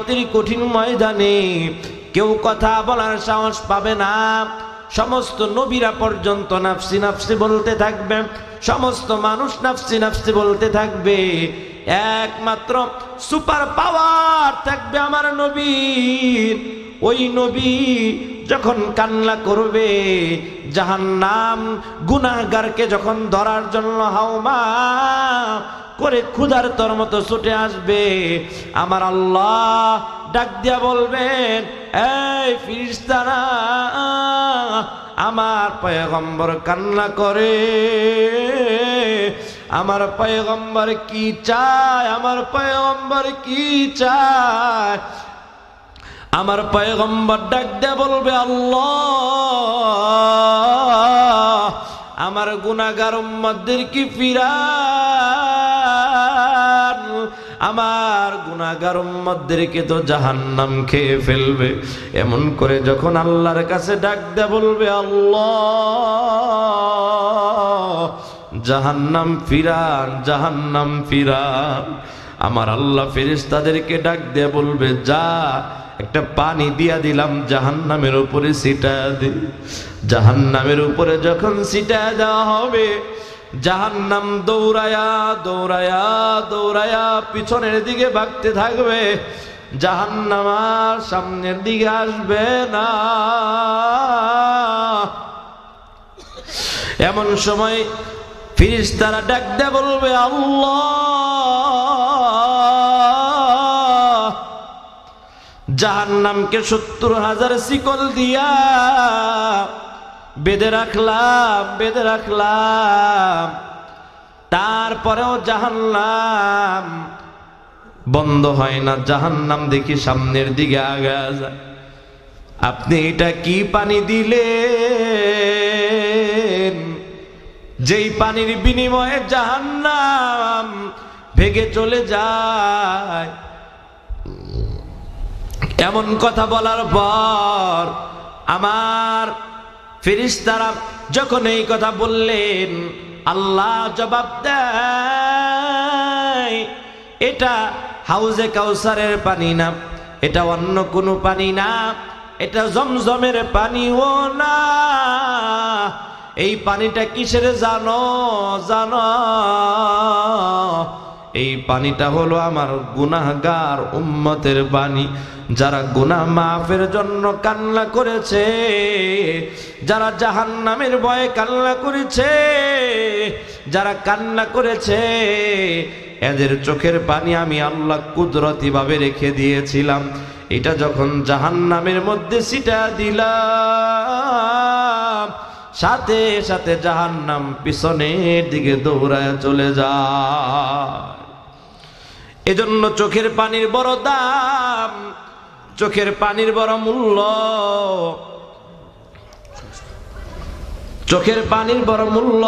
কিয়ামতের কঠিন ময়দানে কেউ কথা বলার সাহস পাবে না। সমস্ত নবীরা পর্যন্ত নাফসি নাফসি বলতে থাকবে, সমস্ত মানুষ নাফসি নাফসি বলতে থাকবে। একমাত্র সুপার পাওয়ার থাকবে আমার নবীর। ওই নবী যখন কান্না করবে, জাহান্নাম গুনাহগারকে যখন ধরার জন্য হাওমা করে ক্ষুধার্তর মতো ছুটে আসবে, আমার আল্লাহ ডাক দিয়া বলবেন, এই ফেরেশতারা, আমার পয়গম্বর কান্না করে, আমার পয়গম্বর কি চায়, আমার পয়গম্বর কি চায়। আমার পয়গম্বর ডাক দিয়া বলবে, আল্লাহ আমার গুনাহগার উম্মতদের কি ফিরান, আমার গুনাহগার উম্মতদেরকে তো জাহান্নাম খেয়ে ফেলবে। এমন করে যখন আল্লাহর কাছে ডাক দিয়া বলবে, আল্লাহ জাহান্নাম ফিরান, জাহান্নাম ফিরান, আমার আল্লাহ ফেরেশতাদেরকে ডাক দিয়া বলবে, যা একটা পানি দিয়া দিলাম জাহান্নামের উপরে ছিটা দে। জাহান্নামের উপরে যখন ছিটা দেওয়া হবে, জাহান্নাম দৌড়ায়া দৌড়ায়া দৌড়ায়া পিছনের দিকে ভাগতে থাকবে, জাহান্নাম আর সামনের দিকে আসবে না। এমন সময় ফেরেশতারা ডাক দিয়ে বলবে, আল্লাহ জাহান্নামকে 70,000 শিকল দিয়া বেঁধে রাখলাম, বেঁধে রাখলাম, তারপরেও জাহান্নাম বন্ধ হয় না। জাহান্নাম দেখি সামনের দিকে আগায় যায়। আপনি এটা কি পানি দিলেন, যেই পানির বিনিময়ে জাহান্নাম ভেগে চলে যায়? এমন কথা বলার পর আমার ফেরেশতারা যখন এই কথা বললেন, আল্লাহ জবাব দেয়, এটা হাউজে কাউসারের পানি না, এটা অন্য কোনো পানি না, এটা জমজমের পানিও না। এই পানিটা কিসের জানো? জানো, এই পানিটা হলো আমার গুনাহগার উম্মতের পানি, যারা গুনাহ মাফের জন্য কান্না করেছে, যারা জাহান্নামের ভয়ে কান্না করেছে, যারা কান্না করেছে, এদের চোখের পানি আমি আল্লাহ কুদরতি ভাবে রেখে দিয়েছিলাম। এটা যখন জাহান্নামের মধ্যে ছিটা দিলাম, সাথে সাথে জাহান্নাম পিছনের দিকে দৌড়ায় চলে যায়। এজন্য চোখের পানির বড় দাম, চোখের পানির বড় মূল্য, চোখের পানির বড় মূল্য।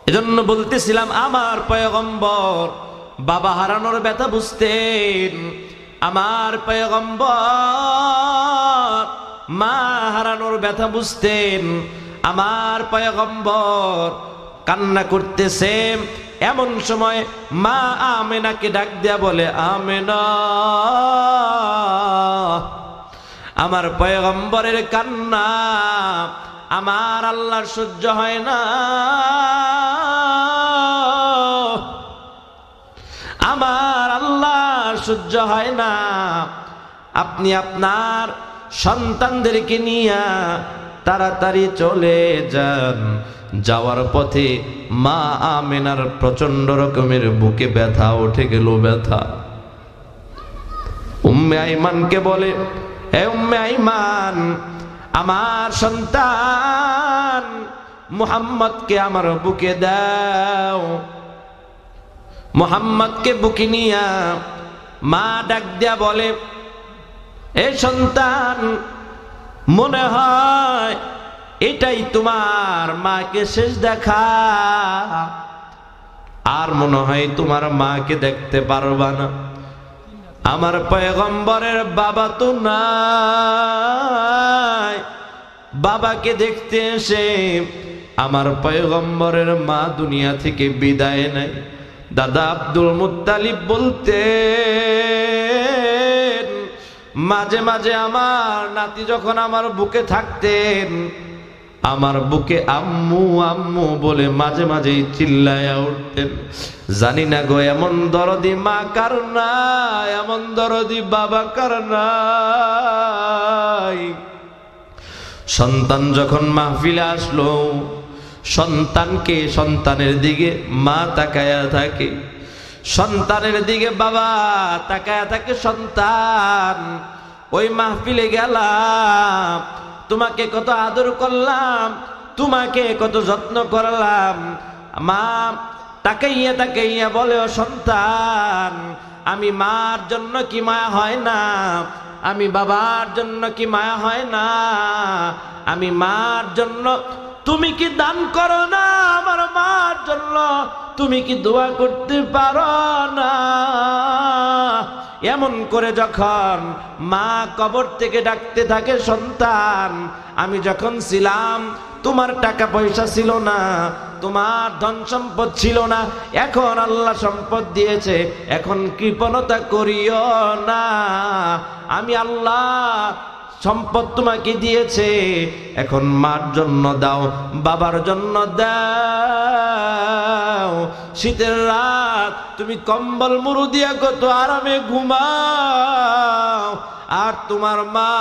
এজন্য বলতেছিলাম, আমার পয়গম্বর বাবা হারানোর ব্যথা বুঝতেন, আমার পয়গম্বর মা হারানোর ব্যথা বুঝতেন, আমার পয়গম্বর কান্না করতেছে। এমন সময় মা আমেনাকে ডাক দেয়া বলে, আমেনা, আমার পয়গম্বরের কান্না আমার আল্লাহর সহ্য হয় না, আমার আল্লাহর সহ্য হয় না, আপনি আপনার সন্তানদেরকে নিয়ে তাড়াতাড়ি চলে যান। যাওয়ার পথে মা আমেনার প্রচন্ড রকমের বুকে ব্যথা উঠে গেল, ব্যথা। উম্মে আইমানকে বলে, হে উম্মে আইমান, আমার সন্তান মুহাম্মদকে আমার বুকে দাও। মুহাম্মদকে বুকে নিয়া মা ডাক দিয়া বলে, এ সন্তান, মনে হয় এটাই তোমার মাকে শেষ দেখা, আর মনে হয় তোমার মাকে দেখতে পারবা না। আমার পয়গম্বরের বাবা তো নাই, বাবাকে দেখতে এসে আমার পয়গম্বরের মা দুনিয়া থেকে বিদায় নেয়। দাদা আব্দুল মুত্তালিব বলতে মাঝে মাঝে আমার নাতি যখন আমার বুকে থাকতেন, আমার বুকে আম্মু আম্মু বলে মাঝে মাঝেই চিল্লায়া উঠতেন। জানি না গো এমন দরদি মা কার নাই, এমন দরদি বাবা কার নাই। সন্তান যখন মাহফিলে আসলো, সন্তানকে সন্তানের দিকে মা তাকায়া থাকে, সন্তানের দিকে বাবা তাকায়া থাকে। সন্তান ওই মাহফিলে গেলাম, তোমাকে কত আদর করলাম, তোমাকে কত যত্ন করলাম। মা তাকাইয়া তাকাইয়া বলে, ও সন্তান, আমি মার জন্য কি মায়া হয় না? আমি বাবার জন্য কি মায়া হয় না? আমি মার জন্য তুমি কি দান করো না? আমার মার জন্য তুমি কি দোয়া করতে পারো না? এমন করে যখন মা কবর থেকে ডাকতে থাকে, সন্তান আমি যখন ছিলাম তোমার টাকা পয়সা ছিল না, তোমার ধন সম্পদ ছিল না, এখন আল্লাহ সম্পদ দিয়েছে, এখন কৃপণতা করিও না। আমি আল্লাহ সম্পদ তোমাকে দিয়েছে, এখন মার জন্য দাও, বাবার জন্য দাও। শীতের রাত তুমি কম্বল মুড়ু দিয়া কত আরামে ঘুমাও, আর তোমার মা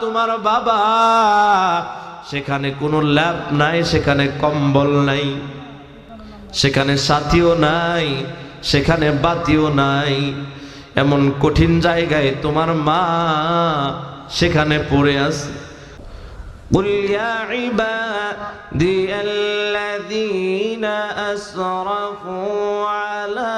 তোমার বাবা সেখানে কোনো ল্যাপ নাই, সেখানে কম্বল নাই, সেখানে সাথীও নাই, সেখানে বাতিও নাই। এমন কঠিন জায়গায় তোমার মা সেখানে পড়ে আছে। قل يا عبادي الذين أسرفوا على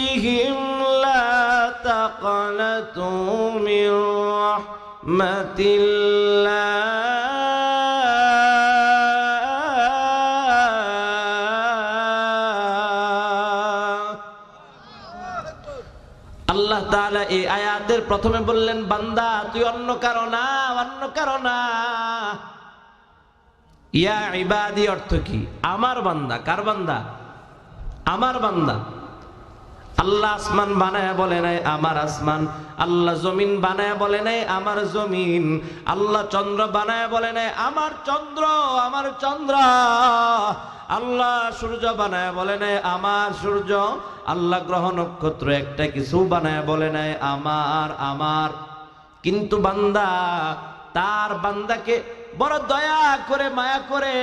أنفسهم لا تقنطوا من رحمة الله আল্লাহ তাআলা এই আয়াতের প্রথমে বললেন, বান্দা তুই অন্য কারো না, অন্য কারো না। ইয়া ইবাদি অর্থ কি? আমার বান্দা। কার বান্দা? আমার বান্দা। আল্লাহ আসমান বানায়া বলে নাই আমার আসমান, আল্লাহ জমিন বানায়া বলে নাই আমার জমিন, আল্লাহ চন্দ্র বানায়া বলে নাই আমার চন্দ্র, আমার চন্দ্র। আল্লাহ সূর্য বানায়া বলে নাই আমার সূর্য, আল্লাহ গ্রহ নক্ষত্র একটা কিছু বানায়া বলে নাই আমার আমার। কিন্তু বান্দা তার বান্দাকে বড় দয়া করে মায়া করে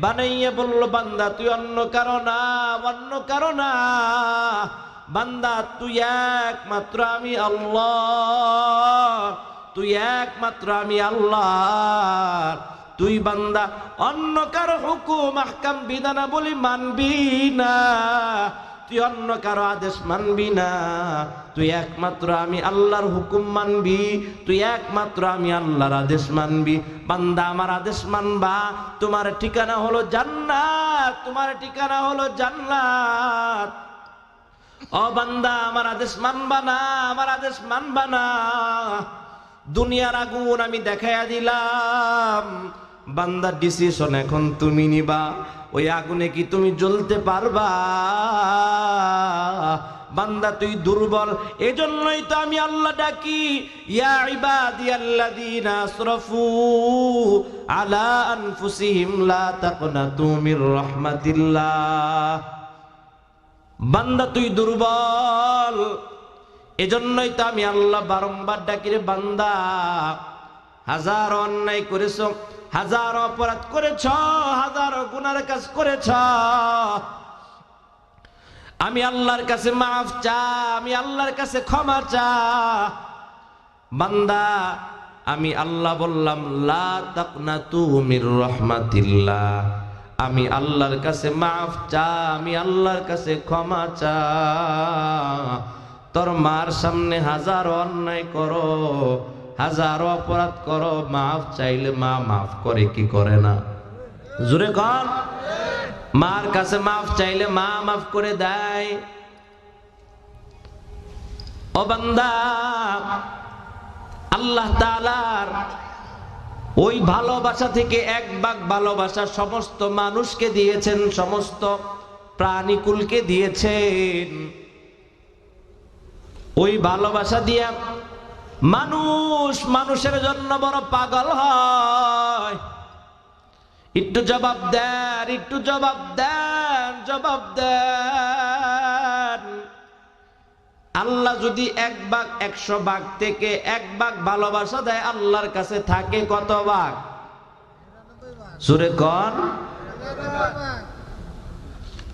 বানাইয়া বলল, বান্দা তুই অন্য কারো না, অন্য কারো না। বান্দা তুই একমাত্র আমি আল্লাহ, তুই একমাত্র আমি আল্লাহ। তুই বান্দা অন্য কারো হুকুম আহকাম বিধানাবলী মানবি না, তুই অন্য কারো আদেশ মানবি না, তুই একমাত্র আমি আল্লাহর হুকুম মানবি, তুই একমাত্র আমি আল্লাহর আদেশ মানবি। বান্দা আমার আদেশ মানবা, তোমার ঠিকানা হলো জান্নাত, তোমার ঠিকানা হলো জান্নাত। ও বান্দা আমার আদেশ মানবা না, আমার আদেশ মানবা না, দুনিয়ার আগুন আমি দেখাইয়া দিলাম। বান্দা ডিসিশন এখন তুমি নিবা, ওই আগুনে কি তুমি জ্বলতে পারবা? বান্দা তুই দুর্বল, এজন্যই তো আমি আল্লাহ ডাকি, ইয়া ইবাদিয়াল্লাযীনা আসরাফু আলা আনফুসিহিম লা তাকনাতু মির রাহমাতিল্লাহ। বান্দা তুই দুর্বল, এজন্যই তো আমি আল্লাহ বারংবার ডাকি, রে বান্দা হাজার অন্যায় করেছ, হাজার অপরাধ করেছ, হাজার গুনার কাজ করেছ, আমি আল্লাহর কাছে মাফ চা, আমি আল্লাহর কাছে ক্ষমা চা। বান্দা আমি আল্লাহ বললাম লা তাকনাতু মির রাহমাতিল্লাহ, আমি আল্লাহর কাছে মাফ চা, আমি আল্লাহর কাছে ক্ষমা চা। তোর মার সামনে হাজার অন্যায় করো, হাজার অপরাধ করো, মাফ চাইলে মা মাফ করে কি করে না? জোরে কর। মার কাছে মাফ চাইলে মা মাফ করে দেয়। ও বান্দা, আল্লাহ তাআলার ওই ভালোবাসা থেকে এক ভাগ ভালোবাসা সমস্ত মানুষকে দিয়েছেন, সমস্ত প্রাণীকুলকে দিয়েছেন। ওই ভালোবাসা দিয়া মানুষ মানুষের জন্য বড় পাগল হয়। একটু জবাব দেন, একটু জবাব দেন, জবাব দেন। আল্লাহ যদি 1 ভাগ 100 ভাগ থেকে 1 ভাগ ভালোবাসা দেয়, আল্লাহর কাছে থাকে কত ভাগ? সুরে কোন?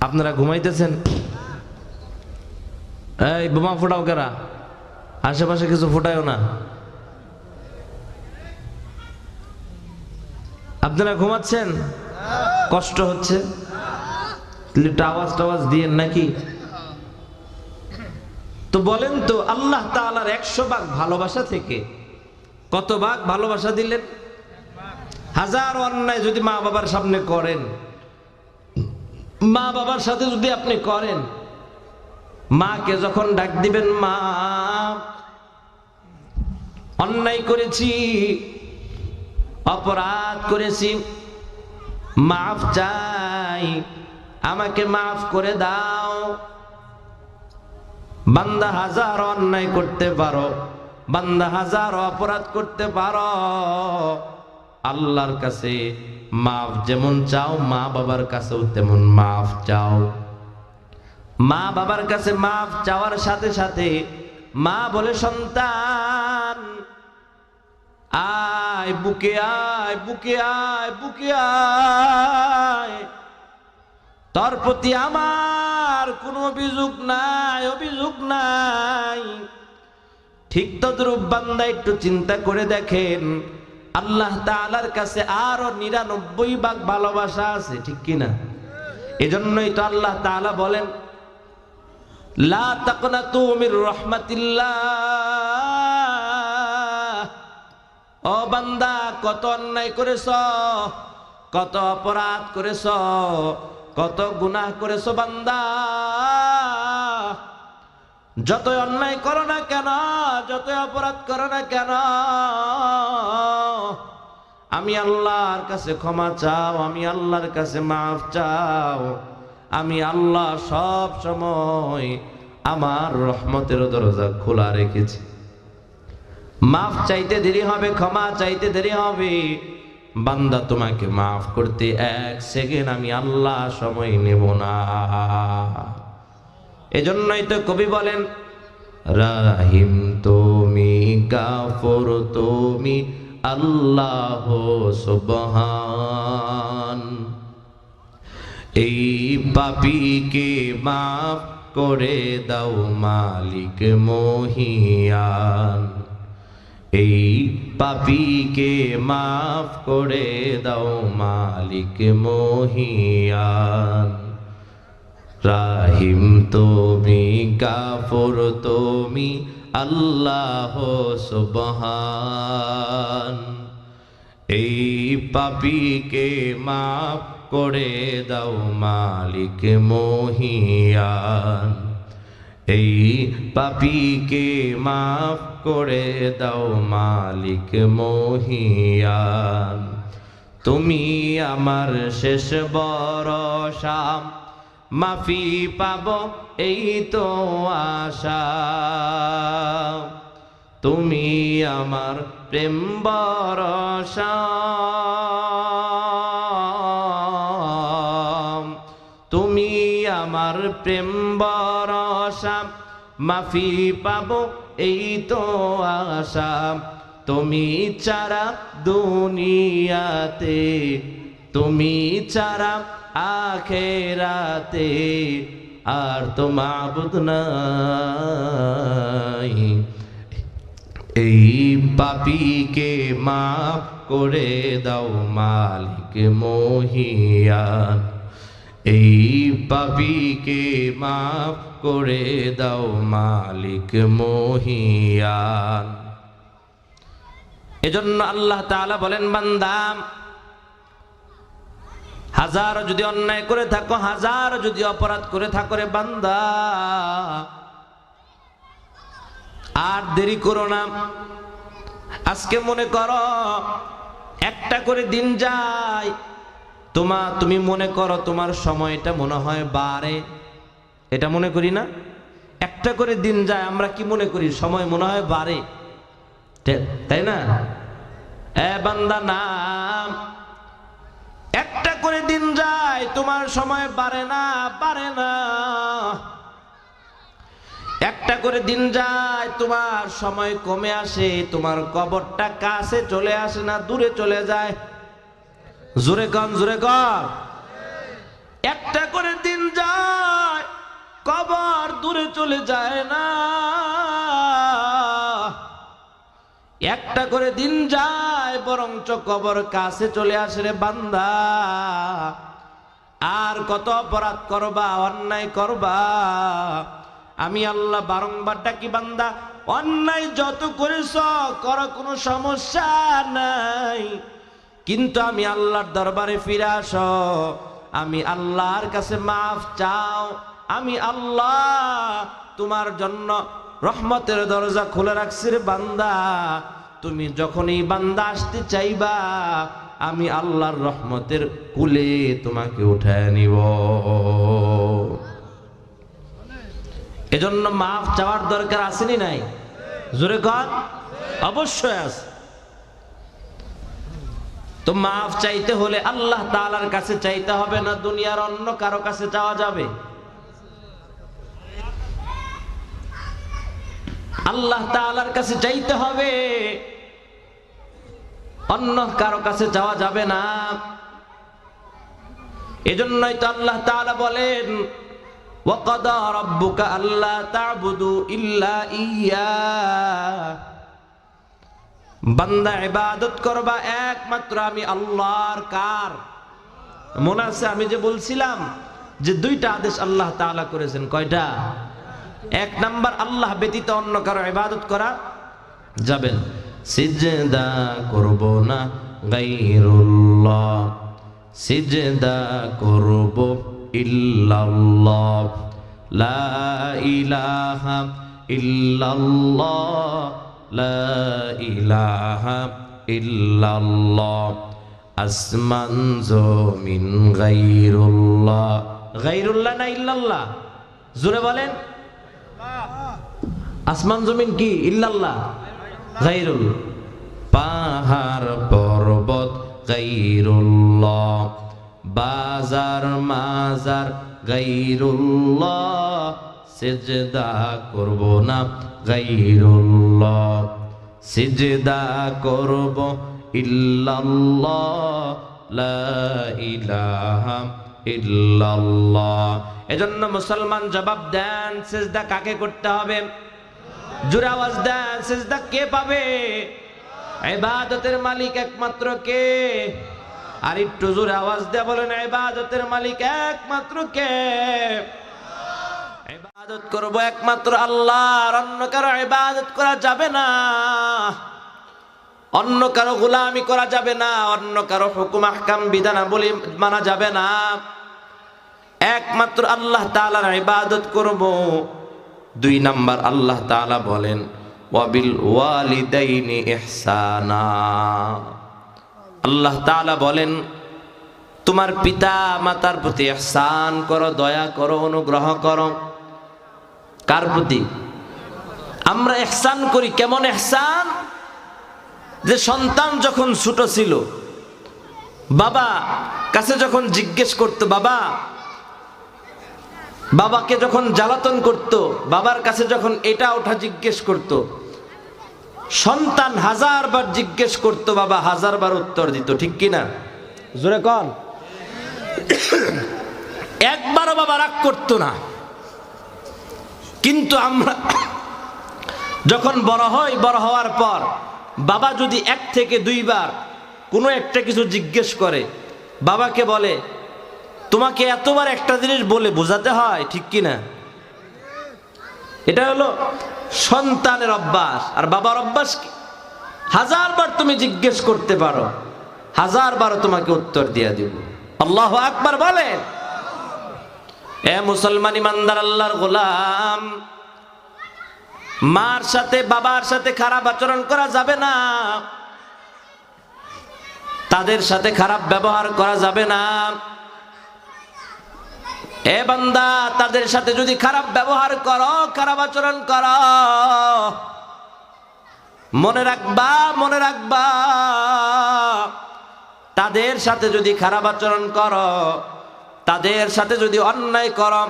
আপনারা ঘুমাইতেছেন? এই বোমা ফোটাও কারা? আশেপাশে কিছু ফোটায়ও না। আপনারা ঘুমাচ্ছেন? কষ্ট হচ্ছে? আওয়াজ টাওয়াজ দিয়েন নাকি? তো বলেন তো, আল্লাহ তাআলার 100 ভাগ ভালোবাসা থেকে কত ভাগ ভালোবাসা দিলেন? 1000 অন্যায় যদি মা বাবার সামনে করেন, মা বাবার সাথে যদি আপনি করেন, মাকে যখন ডাক দিবেন, মা অন্যায় করেছি, অপরাধ করেছি, মাফ চাই, আমাকে মাফ করে দাও। বান্দা 1000 অন্যায় করতে পারো, বান্দা 1000 অপরাধ করতে পারো, আল্লাহর কাছে মাফ যেমন চাও, মা বাবার কাছেও তেমন মাফ চাও। মা বাবার কাছে মাফ চাওয়ার সাথে সাথে মা বলে, সন্তান আয়, বুকে আয়, বুকে আয়, বুকে আয়, তোর প্রতি আমার কোনো অভিযোগ নাই, অভিযোগ নাই। ঠিক তদ্রূপ বান্দা একটু চিন্তা করে দেখেন, আল্লাহ তাআলার কাছে আরো 99 ভাগ ভালোবাসা আছে, ঠিক কিনা? এজন্যই তো আল্লাহ তাআলা বলেন, লা তাকনাতু মির রাহমাতিল্লাহ। ও বান্দা, কত অন্যায় করেছ, কত অপরাধ করেছ, কত গুনাহ করেছো বান্দা। যত অন্যায় করো না কেন, যত অপরাধ করো না কেন, আমি আল্লাহর কাছে ক্ষমা চাও, আমি আল্লাহর কাছে মাফ চাও। আমি আল্লাহ সব সময় আমার রহমতের দরজা খোলা রেখেছি। মাফ চাইতে দেরি হবে, ক্ষমা চাইতে দেরি হবে, বান্দা তোমাকে মাফ করতে 1 সেকেন্ড আমি আল্লাহ সময় নেব না। এজন্যই তো কবি বলেন, রাহিম তুমি, গাফর তুমি, আল্লাহ সুবহান। এই পাপীকে মাফ করে দাও মালিক মহিয়ান। এই পাপীকে মাফ করে দাও মালিক মহিয়ান। রাহিম তুমি, গাফর তুমি, আল্লাহ সুবহান। এই পাপীকে মাফ করে দাও মালিক মহিয়ান। এই পাপীকে মাফ করে দাও মালিক মহিয়ান। তুমি আমার শেষ ভরসা, মাফি পাবো এই তো আশা। তুমি আমার প্রেম ভরসা, তুমি আমার প্রেম ভরসা, মাফি পাবো এই তো আশা। তুমি ছাড়া দুনিয়াতে, তুমি ছাড়া আখেরাতে আর তো মাবুদ নাই। এই পাপীকে মাফ করে দাও মালিক মহিয়ান। এই পাপীকে মাফ করে দাও মালিক মহিয়ান। এজন্য আল্লাহ তাআলা বলেন, বান্দা 1000 যদি অন্যায় করে থাকো, 1000 যদি অপরাধ করে থাকো রে বান্দা, আর দেরি করো না। আজকে মনে করো একটা করে দিন যায়, তুমি মনে করো তোমার সময়টা মনে হয় বাড়ে, এটা মনে করি না? একটা করে দিন যায় আমরা কি মনে করি? সময় মনে হয় বাড়ে, তাই না? বান্দা নাম, একটা করে দিন যায় তোমার সময় বাড়ে না, বাড়ে না। একটা করে দিন যায় তোমার সময় কমে আসে, তোমার কবরটা কাছে চলে আসে না, দূরে চলে যায়। জোরে কন, জোরে কন। একটা করে দিন যায় কবর দূরে চলে যায় না, একটা করে দিন যায় বরঞ্চ কবর কাছে চলে আসে রে বান্দা। আর কত অপরাধ করবা, অন্যায় করবা। আমি আল্লাহ বারংবার ডাকি, বান্দা অন্যায় যত করেছ করো, কোনো সমস্যা নাই, কিন্তু আমি আল্লাহর দরবারে ফিরে আসো, আমি আল্লাহর কাছে মাফ চাও। আমি আল্লাহ তোমার জন্য রহমতের দরজা খুলে রাখছি রে বান্দা। তুমি যখনই বান্দা আসতে চাইবা, আমি আল্লাহর রহমতের কুলে তোমাকে উঠায় নিব। এজন্য মাফ চাওয়ার দরকার আসেনি নাই? জোরে কন। অবশ্যই আছে। তো মাফ চাইতে হলে আল্লাহ তাআলার কাছে চাইতে হবে, না দুনিয়ার অন্য কারো কাছে চাওয়া যাবে? আল্লাহ তাআলার কাছে চাইতে হবে, অন্য কারো কাছে যাওয়া যাবে না। এজন্যই তো আল্লাহ তাআলা বলেন, ওয়াকাদা রাব্বুকা আল্লা তা'বুদু ইল্লা ইয়্যা, বান্দা ইবাদত করবা একমাত্র আমি আল্লাহর। কার? মনে আছে আমি যে বলছিলাম যে দুইটা আদেশ আল্লাহ তাআলা করেছেন, কয়টা? এক নাম্বার, আল্লাহ ব্যতীত অন্য কারো ইবাদত করা যাবে না। সিজদা করব না গায়রুল্লাহ, সিজদা করব ইল্লাল্লাহ, লা ইলাহা ইল্লাল্লাহ, লা ইলাহা ইল্লাল্লাহ, আসমান জমিন গায়রুল্লাহ। গায়রুল্লাহ না ইল্লাল্লাহ? জোরে বলেন। আসমান জমিন কি? ইল্লাল্লাহ, গায়রুল। পাহাড় পর্বত গায়রুল্লাহ, বাজার মাজার গায়রুল্লাহ, সিজদা করব না গায়রুল্লাহ, সিজদা করব ইল্লাল্লাহ, লা ইলাহা ইল্লাল্লাহ। এজন্য মুসলমান জবাব দেন, সিজদা কাকে করতে হবে? জোরে আওয়াজ দেন, সিজদা কে পাবে? ইবাদতের মালিক একমাত্র কে? আর একটু জোরে আওয়াজ দিয়ে বলেন, ইবাদতের মালিক একমাত্র কে? ইবাদত করব একমাত্র আল্লাহর, অন্য কারো ইবাদত করা যাবে না, অন্য কারো গোলামি করা যাবে না, অন্য কারো হুকুম আহকাম বিধানাবলী মানা যাবে না। একমাত্র আল্লাহ তাআলার ইবাদত করব। দুই নাম্বার, আল্লাহ তাআলা বলেন ওয়াবিল ওয়ালিদাইনি ইহসানা। আল্লাহ তাআলা বলেন তোমার পিতা মাতার প্রতি ইহসান করো, দয়া করো, অনুগ্রহ করো। কার প্রতি? আমরা ইহসান করি। কেমন ইহসান? যে সন্তান যখন ছোট ছিল, বাবা কাছে যখন জিজ্ঞেস করতো, বাবাকে যখন জ্বালাতন করত, বাবার কাছে যখন এটা ওঠা জিজ্ঞেস করত, সন্তান 1000 বার জিজ্ঞেস করত, বাবা 1000 বার উত্তর দিত। ঠিক কিনা? জোরে কন। একবারও বাবা রাগ করতো না। কিন্তু আমরা যখন বড় হই, বড় হওয়ার পর বাবা যদি 1 থেকে 2 বার কোনো একটা কিছু জিজ্ঞেস করে, বাবাকে বলে তোমাকে এতবার একটা জিনিস বলে বোঝাতে হয়। ঠিক কিনা? এটা হলো সন্তানের অভ্যাস। আর বাবার অভ্যাস কি? 1000 বার তুমি জিজ্ঞেস করতে পারো, 1000 বার তোমাকে উত্তর দিয়ে দিব। আল্লাহু আকবার বলেন। এ মুসলমান ইমানদার আল্লাহর গোলাম, মার সাথে বাবার সাথে খারাপ আচরণ করা যাবে না। তাদের সাথে খারাপ ব্যবহার করা যাবে না। এ বান্দা, তাদের সাথে যদি খারাপ ব্যবহার করো, খারাপ আচরণ করো, মনে রাখবা, মনে রাখবা, তাদের সাথে যদি খারাপ আচরণ করো, তাদের সাথে যদি অন্যায় করো,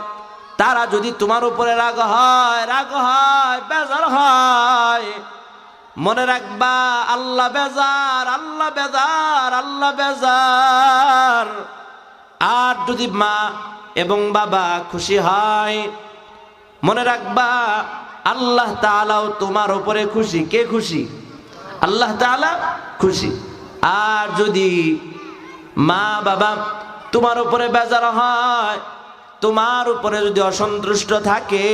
তারা যদি তোমার উপরে রাগ হয়, বেজার হয়, মনে রাখবা আল্লাহ বেজার, আল্লাহ বেজার, আল্লাহ বেজার। আর যদি মা এবং বাবা খুশি হয়, মনে রাখবা আল্লাহ তাআলাও তোমার উপরে খুশি। কে খুশি? আল্লাহ তাআলা খুশি। আর যদি মা বাবা তোমার উপরে বেজার হয়, তোমার উপরে যদি অসন্তুষ্ট থাকে,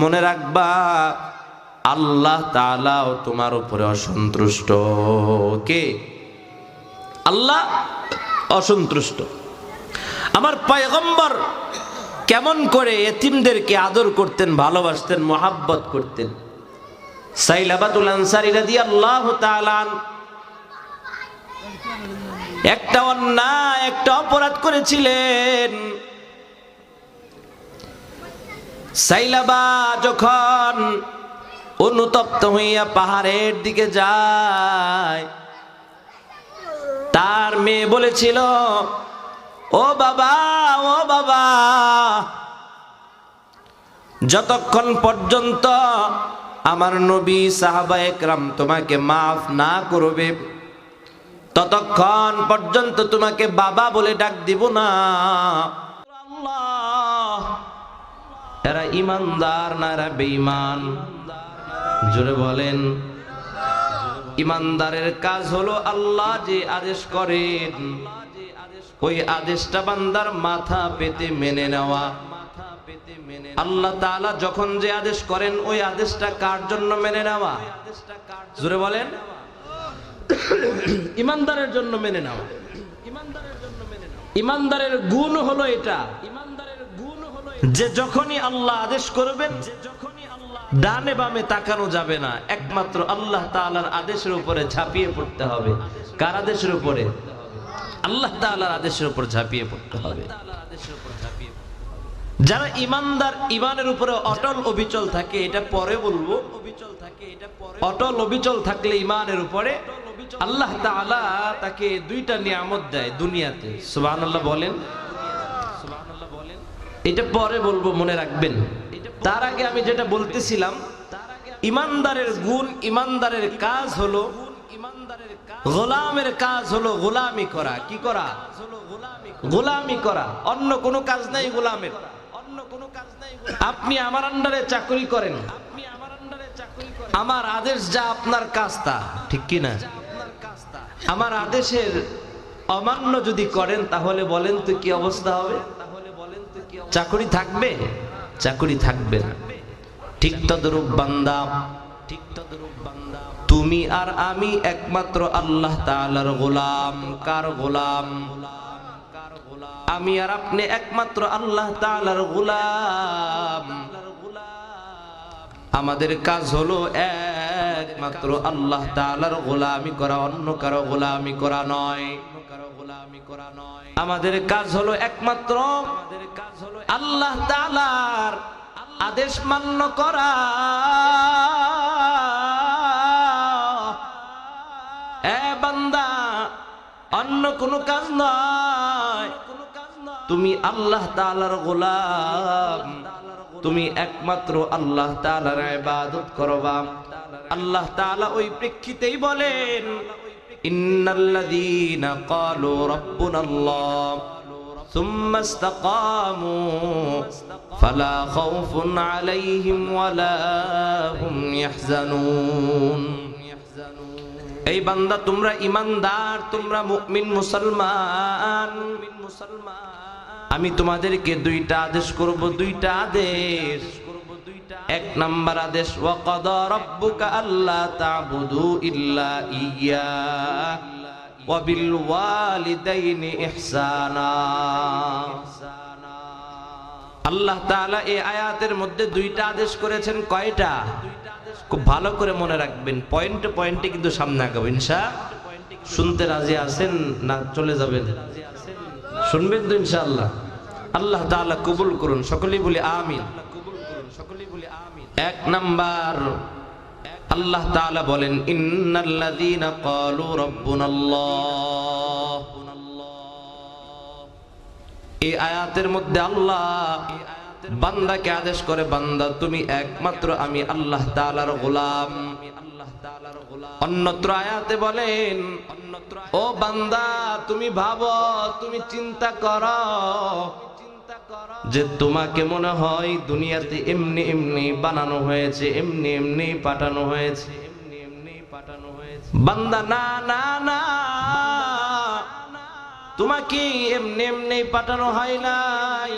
মনে রাখবা আল্লাহ তাআলাও তোমার উপরে অসন্তুষ্ট। কে? আল্লাহ অসন্তুষ্ট। আমার পয়গম্বর কেমন করে এতিমদেরকে আদর করতেন, ভালোবাসতেন, মোহাব্বত করতেন। সাইলাবাতুল আনসারী রাদিয়াল্লাহু তাআলা একটা অন্যায়, একটা অপরাধ করেছিলেন। সাইলাবা যখন অনুতপ্ত হইয়া পাহাড়ের দিকে যায়, তার মেয়ে বলেছিল, ও বাবা, ও বাবা, যতক্ষণ পর্যন্ত আমার নবী সাহাবায়ে কেরাম তোমাকে মাফ না করবে, ততক্ষণ পর্যন্ত তোমাকে বাবা বলে ডাক দিব না। আল্লাহ, এরা ইমানদার না এরা বেঈমান? জোরে বলেন। ইমানদারের কাজ হলো আল্লাহ যে আদেশ করেন ওই আদেশটা বান্দার মাথা পেতে মেনে নেওয়া। আল্লাহ তাআলা যখন যে আদেশ করেন ওই আদেশটা কার জন্য মেনে নেওয়া? জোরে বলেন। ইমানদারের জন্য মেনে নেওয়া। ইমানদারের গুণ হলো এটা, যে যখনই আল্লাহ আদেশ করবেন ডানে বামে তাকানো যাবে না, একমাত্র আল্লাহ তাআলার আদেশের উপরে ঝাঁপিয়ে পড়তে হবে। কার আদেশের উপরে? আল্লাহ তাআলার আদেশের উপর ঝাঁপিয়ে পড়তে হবে। যারা ইমানদার, ইমানের উপরে অটল অবিচল থাকে, এটা পরে বলবো, অটল অবিচল থাকলে ইমানের উপরে আল্লাহ তাআলা তাকে দুইটা নিয়ামত দেয় দুনিয়াতে। সুবহানাল্লাহ বলেন। এটা পরে বলবো, মনে রাখবেন। তার আগে আমি যেটা বলতেছিলাম, ইমানদারের গুণ, ইমানদারের কাজ হলো, গোলামের কাজ হলো গোলামি করা। কি করা? গোলামি করা। অন্য কোনো কাজ নাই গোলামের। আপনি আমার আন্ডারে চাকরি করেন, আমার আদেশ যা আপনার কাজ তা, ঠিক কি না? আমার আদেশের অমান্য যদি করেন তাহলে বলেন তো কি অবস্থা হবে? চাকরি থাকবে? চাকরি থাকবে না। ঠিক তদ্রূপ বান্দা, তুমি আর আমি একমাত্র আল্লাহ তাআলার গোলাম। কার গোলাম? আমি আর আপনি একমাত্র আল্লাহ তাআলার গোলাম। আমাদের কাজ হলো একমাত্র আল্লাহ তাআলার গোলামি করা, অন্য কারো গোলামি করা নয়। আমাদের কাজ হলো একমাত্র আল্লাহ তাআলার আদেশ মান্য করা। এ বান্দা, অন্য কোনো কাজ নয়। তুমি আল্লাহ তাআলার গোলাম, তুমি একমাত্র আল্লাহ তাআলার ইবাদত করবা। আল্লাহ তাআলা ওই প্রেক্ষিতেই বলেন, ইন্নাল্লাযীনা ক্বালু রাব্বুনাল্লাহ সুম্মা ইসতাকামু ফালা খাউফুন আলাইহিম ওয়ালা হুম ইয়াহজানুন। এই বান্দা, তোমরা ইমানদার, তোমরা মুমিন, মুসলমান। আমি তোমাদেরকে দুইটা আদেশ করব, দুইটা আদেশ। এক নাম্বার আদেশ, ওয়াকাদা রাব্বুকা আল্লা তা'বুদু ইল্লা ইয়্যাহ ওয়া বিল ওয়ালিদাইনি ইহসানা। আল্লাহ তাআলা এই আয়াতের মধ্যে দুইটা আদেশ করেছেন। কয়টা? খুব ভালো করে মনে রাখবেন, পয়েন্টে পয়েন্টে কিন্তু সামনে আগাবো ইনশাআল্লাহ। শুনতে রাজি আছেন না চলে যাবেন? শুনবেন তো ইনশাআল্লাহ। আল্লাহ তাআলা কবুল করুন, সকলেই বলি আমিন। এক নাম্বার, আল্লাহ তাআলা বলেন ইন্নাল্লাযীনা ক্বালু রাব্বুনাল্লাহ। এই আয়াতের মধ্যে আল্লাহ বান্দাকে আদেশ করে, বান্দা তুমি একমাত্র আমি আল্লাহ তাআলার গোলাম। অন্যত্র আয়াতে বলেন, ও বান্দা তুমি ভাবো, তুমি চিন্তা করো যে তোমাকে মনে হয় দুনিয়াতে এমনি এমনি বানানো হয়েছে, এমনি এমনি পাঠানো হয়েছে। বান্দা না না না, তোমাকে এমনি এমনি পাঠানো হয় নাই,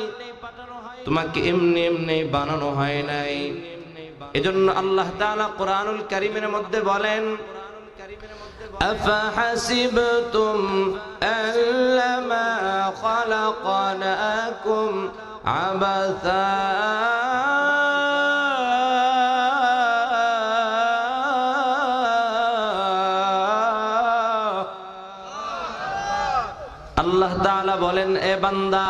তোমাকে এমনি এমনি বানানো হয় নাই। এজন্য আল্লাহ তাআলা কোরআনুল কারীমের মধ্যে বলেন, আফাহাসিবতুম আল্লামা খালাকনাকুম আবাসা আল্লাহ তাআলা বলেন, এ বান্দা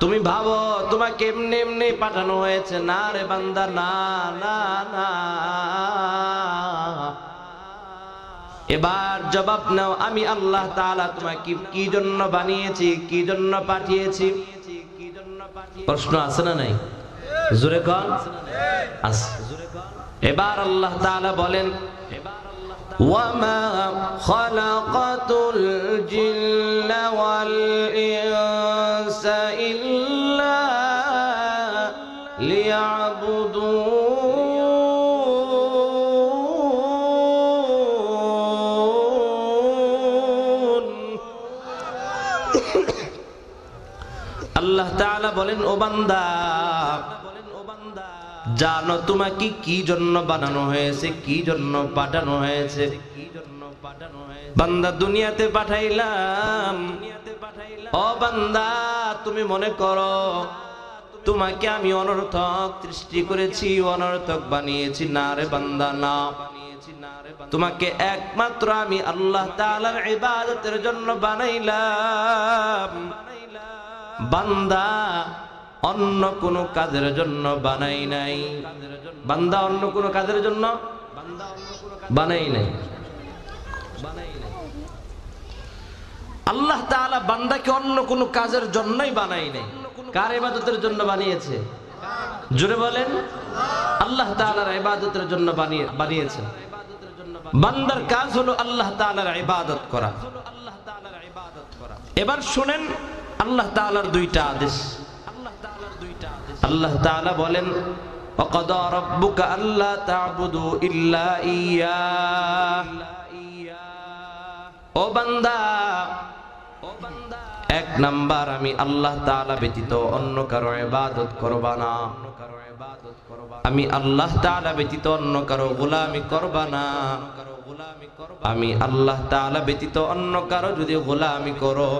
তুমি ভাবো তোমাকে এমনি এমনি পাঠানো হয়েছে। না রে বান্দা, না না না। এবার জবাব নাও, আমি আল্লাহ তাআলা তোমাকে কি জন্য বানিয়েছি, কি জন্য পাঠিয়েছি? প্রশ্ন আছে না নাই? জোরে কোন আছে। এবার আল্লাহ তাআলা বলেন, ওয়ামা খালাকাতুল জিন্না ওয়াল ইনসা ইল্লা লিয়াবুদুন। আল্লাহ তাআলা বলেন, ও বান্দা জানো তোমাকে কি জন্য বানানো হয়েছে, কি জন্য পাঠানো হয়েছে? বান্দা দুনিয়াতে পাঠাইলাম। ও বান্দা তুমি মনে করো তোমাকে আমি অনর্থক সৃষ্টি করেছি, অনর্থক বানিয়েছি? না রে বান্দা, না। তোমাকে একমাত্র আমি আল্লাহ তাআলার ইবাদতের জন্য বানাইলাম। বান্দা অন্য কোন কাজের জন্য বানাই নাই। বান্দা অন্য কোন কাজের জন্য বানাই নাই। আল্লাহ তাআলা বান্দাকে অন্য কোন কাজের জন্যই বানাই নাই। কার ইবাদতের জন্য বানিয়েছে? জোরে বলেন। আল্লাহ তাআলার ইবাদতের জন্য বানিয়েছেন। বান্দার কাজ হলো আল্লাহ তাআলার ইবাদত করা। এবার শুনেন আল্লাহ তাআলার দুইটা আদেশ। আল্লাহ তাআলা বলেন, ওয়াকাদা রাব্বুকা আল্লা তা'বুদু ইল্লা ইয়্যাহ। ও বান্দা, এক নাম্বার আমি আল্লাহ তাআলা ব্যতীত অন্য কারো ইবাদত করবা না। আমি আল্লাহ তাআলা ব্যতীত অন্য কারো গোলামি করবা না। আমি আল্লাহ তাআলা ব্যতীত অন্য কারো যদি গোলামি করো,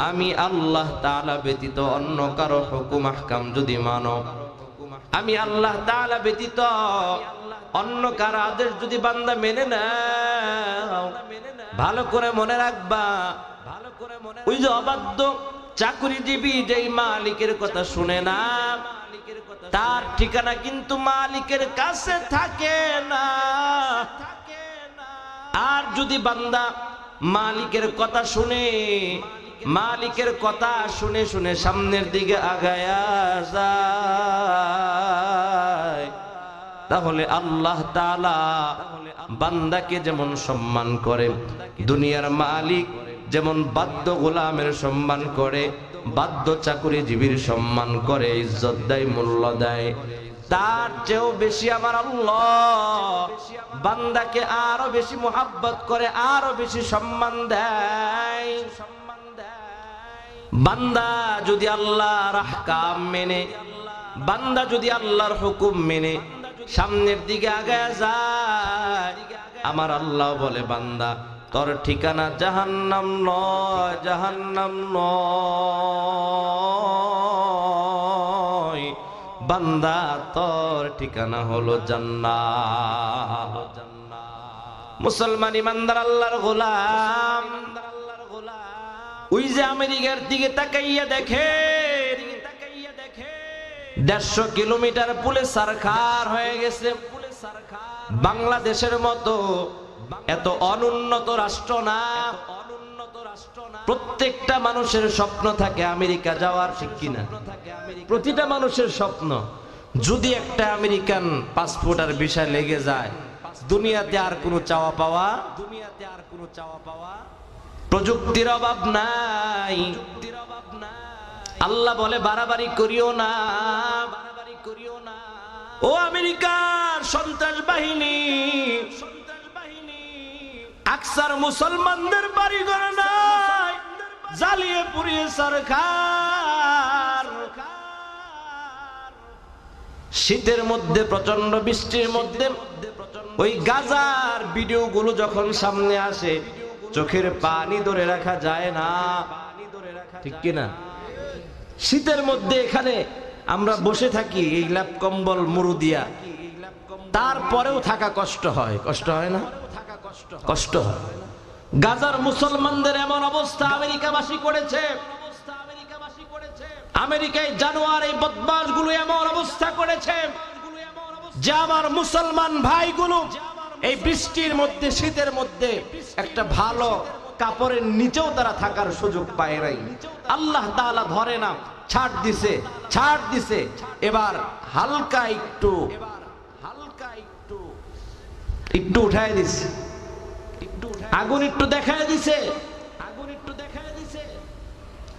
আমি আল্লাহ তাআলা ব্যতীত অন্য কারো হুকুম আহকাম যদি মানো, আমি আল্লাহ তাআলা ব্যতীত অন্য কারো আদেশ যদি বান্দা মেনে নাও, ভালো করে মনে রাখবা, ওই যে অবাধ্য চাকরিজীবী যেই মালিকের কথা শুনে না, তার ঠিকানা কিন্তু মালিকের কাছে থাকে না। আর যদি বান্দা মালিকের কথা শুনে, মালিকের কথা শুনে শুনে সামনের দিকে আগায়া যায়, তাহলে আল্লাহ তাআলা বান্দাকে যেমন সম্মান করে, দুনিয়ার মালিক যেমন বাধ্য গোলামের সম্মান করে, বাধ্য চাকরিজীবীর সম্মান করে, ইজ্জত দেয়, মূল্য দেয়, তার চেয়েও বেশি আমার আল্লাহ বান্দাকে আরো বেশি মোহাব্বত করে, আরো বেশি সম্মান দেয়। বান্দা যদি আল্লাহর আহকাম মেনে, বান্দা যদি আল্লাহর হুকুম মেনে সামনের দিকে আগায় যায়, আমার আল্লাহ বলে, বান্দা তোর ঠিকানা জাহান্নাম নয়, জাহান্নাম নয়, বান্দা তোর ঠিকানা হলো জান্নাত। মুসলমান ইমানদার আল্লাহর গোলাম ওই যে আমেরিকার দিকে তাকাইয়া দেখে 150 কিলোমিটার পুলে সারখার হয়ে গেছে। বাংলাদেশের মতো এত অনুন্নত রাষ্ট্র না। প্রত্যেকটা মানুষের স্বপ্ন থাকে আমেরিকা যাওয়ার, ঠিক কিনা? প্রতিটা মানুষের স্বপ্ন। যদি একটা আমেরিকান পাসপোর্ট আর ভিসা লেগে যায়, দুনিয়াতে আর কোনো চাওয়া পাওয়া প্রযুক্তির অভাব নাই। আল্লাহ বলে বাড়াবাড়ি করিও না। ও আমেরিকার সন্ত্রাস বাহিনী, আকসার মুসলমানদের বাড়ি ঘর নাই, জ্বালিয়ে পুড়িয়ে সরকার। শীতের মধ্যে, প্রচন্ড বৃষ্টির মধ্যে ওই গাজার ভিডিও গুলো যখন সামনে আসে, চোখের পানি ধরে রাখা যায় না, ঠিক কিনা? শীতের মধ্যে এখানে আমরা বসে থাকি এই ল্যাপ কম্বল মুড়ু দিয়া, তারপরেও থাকা কষ্ট হয়। কষ্ট হয় না? কষ্ট হয়। গাজার মুসলমানদের এমন অবস্থা আমেরিকাবাসী করেছে। আমেরিকায় জানোয়ার এই বদমাশ গুলো এমন অবস্থা করেছে যে আমার মুসলমান ভাইগুলো এই বৃষ্টির মধ্যে, শীতের মধ্যে একটা ভালো কাপড়ের নিচেও তারা থাকার সুযোগ পায় নাই। আল্লাহ তাআলা ধরে না, ছাড় দিছে। এবার হালকা একটু উঠায় দিছে, আগুন একটু দেখায় দিছে।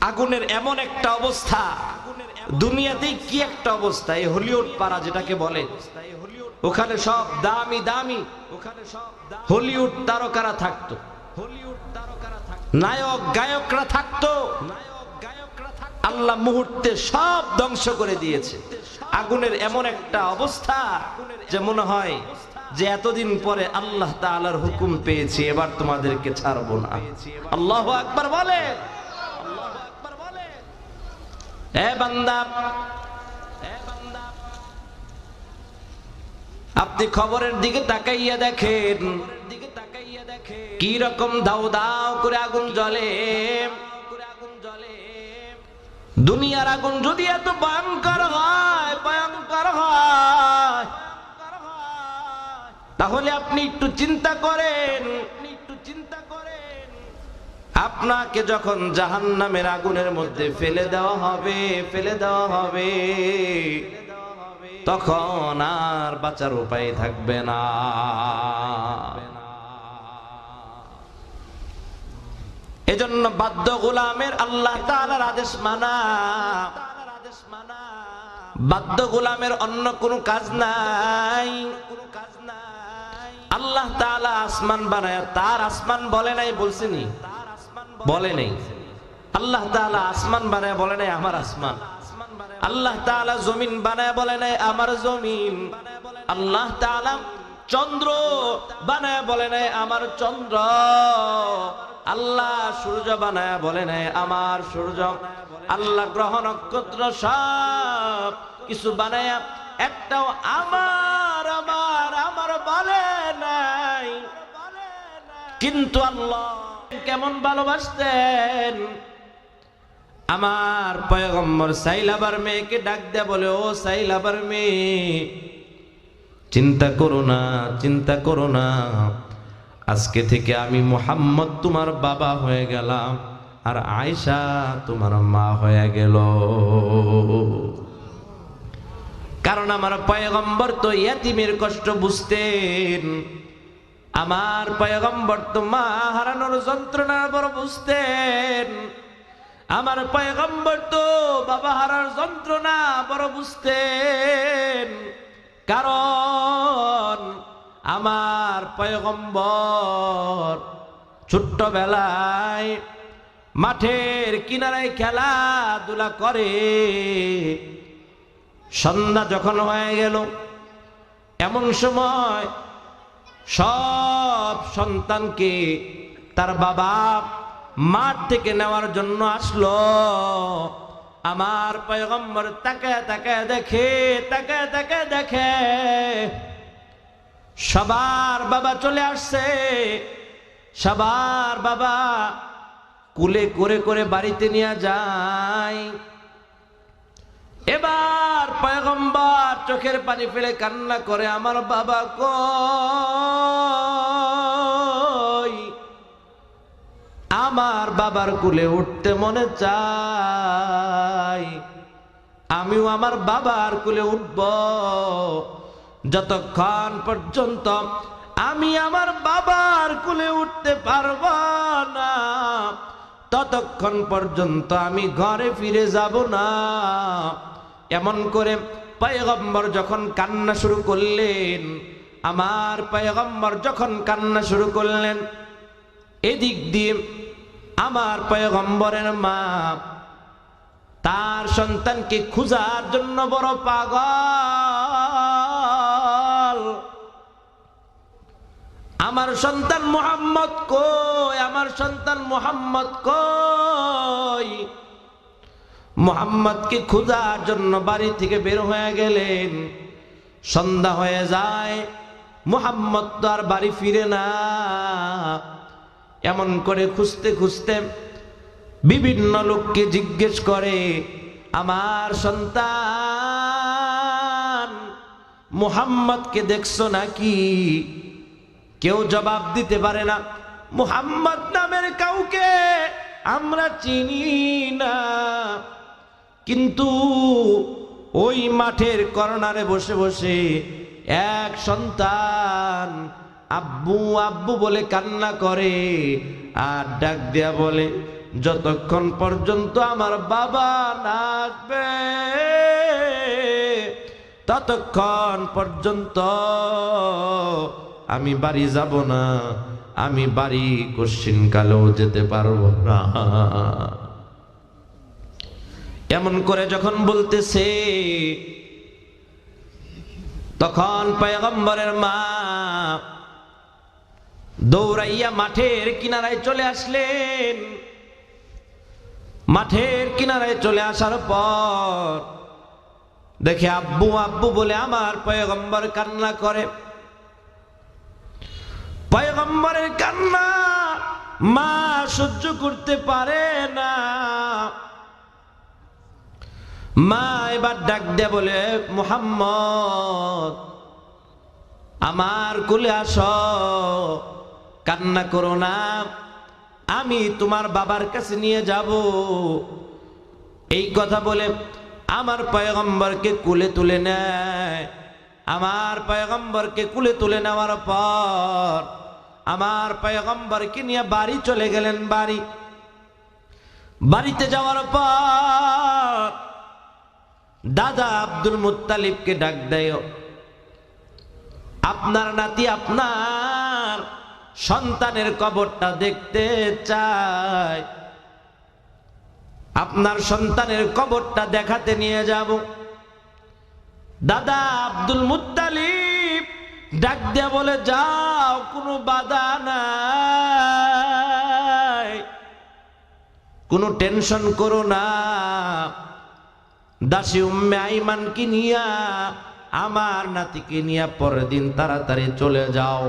আগুনের এমন একটা অবস্থা, দুনিয়াতেই কি একটা অবস্থা। এই হলিউড পাড়া যেটাকে বলে, ওখানে সব দামি দামি হলিউড তারকারা থাকতো, নায়ক গায়করা থাকতো। আল্লাহ মুহূর্তে সব ধ্বংস করে দিয়েছে। আগুনের এমন একটা অবস্থা যে মনে হয় যে এতদিন পরে আল্লাহ তাআলার হুকুম পেয়েছি, এবার তোমাদেরকে ছাড়বো না। আল্লাহু আকবার বলে। এ বান্দা, আপনি খবরের দিকে তাকাইয়া দেখেন কি রকম দাও দাও করে আগুন জ্বলে। দুনিয়ার আগুন যদি এত ভয়ঙ্কর হয়, তাহলে আপনি একটু চিন্তা করেন। আপনাকে যখন জাহান্নামের আগুনের মধ্যে ফেলে দেওয়া হবে, তখন আর বাঁচার উপায় থাকবে না। এজন্য বাধ্য গোলামের আল্লাহ তাআলার আদেশ মানা। বাধ্য গোলামের অন্য কোনো কাজ নাই। আল্লাহ তাআলা আসমান বানায়, তার আসমান বলে নাই, বলছেনি? বলে নাই। আল্লাহ তাআলা আসমান বানায় বলে নাই আমার আসমান। আল্লাহ তাআলা জমিন বানায় বলে নাই আমার জমিন। আল্লাহ তাআলা চন্দ্র বানায় বলে নাই আমার চন্দ্র। আল্লাহ সূর্য বানায় বলে নাই আমার সূর্য। আল্লাহ গ্রহ নক্ষত্র সব কিছু বানায় একটাও আমার আমার আমার বলে নাই। কিন্তু আল্লাহ কেমন ভালোবাসতেন। আমার পয়গম্বর সাইলাবার মেয়েকে ডাক দেয়া বলে, ও সাইলাবার মেয়ে, চিন্তা করো না, আজকে থেকে আমি মুহাম্মদ তোমার বাবা হয়ে গেলাম, আর আয়েশা তোমার মা হয়ে গেল। কারণ আমার পয়গম্বর তো ইয়াতিমের কষ্ট বুঝতেন। আমার পয়গম্বর তো মা হারানোর যন্ত্রণা বড় বুঝতেন। আমার পয়গম্বর তো বাবা হারার যন্ত্রণা বড় বুঝতেন। কারণ আমার পয়গম্বর ছোট্টবেলায় মাঠের কিনারায় খেলাধুলা করে। সন্ধ্যা যখন হয়ে গেল, এমন সময় সব সন্তানকে তার বাবা মাঠ থেকে নেওয়ার জন্য আসলো। আমার পয়গম্বর তাকায় তাকায় দেখে সবার বাবা চলে আসছে, সবার বাবা কুলে করে করে বাড়িতে নিয়ে যায়। এবার পয়গম্বর চোখের পানি ফেলে কান্না করে, আমার বাবা কই? আমার বাবার কুলে উঠতে মনে চায়, আমিও আমার বাবার কুলে উঠব। যতক্ষণ পর্যন্ত আমি আমার বাবার কুলে উঠতে পারব না, ততক্ষণ পর্যন্ত আমি ঘরে ফিরে যাব না। এমন করে পয়গম্বর যখন কান্না শুরু করলেন, আমার পয়গম্বর যখন কান্না শুরু করলেন, এদিক দিয়ে আমার পয়গম্বরের মা তার সন্তানকে খোঁজার জন্য বড় পাগল। আমার সন্তান মুহাম্মদ কই? আমার সন্তান মুহাম্মদ কই? মুহাম্মদকে খোঁজার জন্য বাড়ি থেকে বের হয়ে গেলেন। সন্ধ্যা হয়ে যায়, মুহাম্মদ তো আর বাড়ি ফিরে না। এমন করে খুঁজতে খুঁজতে বিভিন্ন লোককে জিজ্ঞেস করে, আমার সন্তান মুহাম্মদকে দেখছো নাকি? কেউ জবাব দিতে পারে না। মুহাম্মদ নামের কাউকে আমরা চিনি না, কিন্তু ওই মাঠের কর্নারে বসে বসে এক সন্তান আব্বু আব্বু বলে কান্না করে, আর ডাক দেয়া বলে, যতক্ষণ পর্যন্ত আমার বাবা না আসবে ততক্ষণ পর্যন্ত আমি বাড়ি যাব না, আমি বাড়ি কোশ্চিন কালেও যেতে পারবো না। এমন করে যখন বলতেছে, তখন পয়গম্বরের মা দৌড়াইয়া মাঠের কিনারায় চলে আসলেন। মাঠের কিনারায় চলে আসার পর দেখে আব্বু আব্বু বলে আমার পয়গম্বর কান্না করে। পয়গম্বরের কান্না মা সহ্য করতে পারে না। মা এবার ডাক দেয়া বলে, মুহাম্মদ আমার কোলে আসো, কান্না করো না, আমি তোমার বাবার কাছে নিয়ে যাব। এই কথা বলে আমার পয়গম্বরকে কোলে তুলে নেয়। আমার পয়গম্বরকে কোলে তুলে নেওয়ার পর আমার পয়গম্বরকে নিয়ে বাড়ি চলে গেলেন। বাড়িতে যাওয়ার পর দাদা আব্দুল মুত্তালিবকে ডাক দেয়, আপনার নাতি আপনার সন্তানের কবরটা দেখতে চায়, আপনার সন্তানের কবরটা দেখাতে নিয়ে যাব। দাদা আব্দুল মুত্তালিব ডাক দেয়া বলে, যাও, কোনো বাধা নাই, কোনো টেনশন করো না। দাসী উম্মে আইমানকে নিয়া, আমার নাতিকে নিয়ে পরের দিন তাড়াতাড়ি চলে যাও।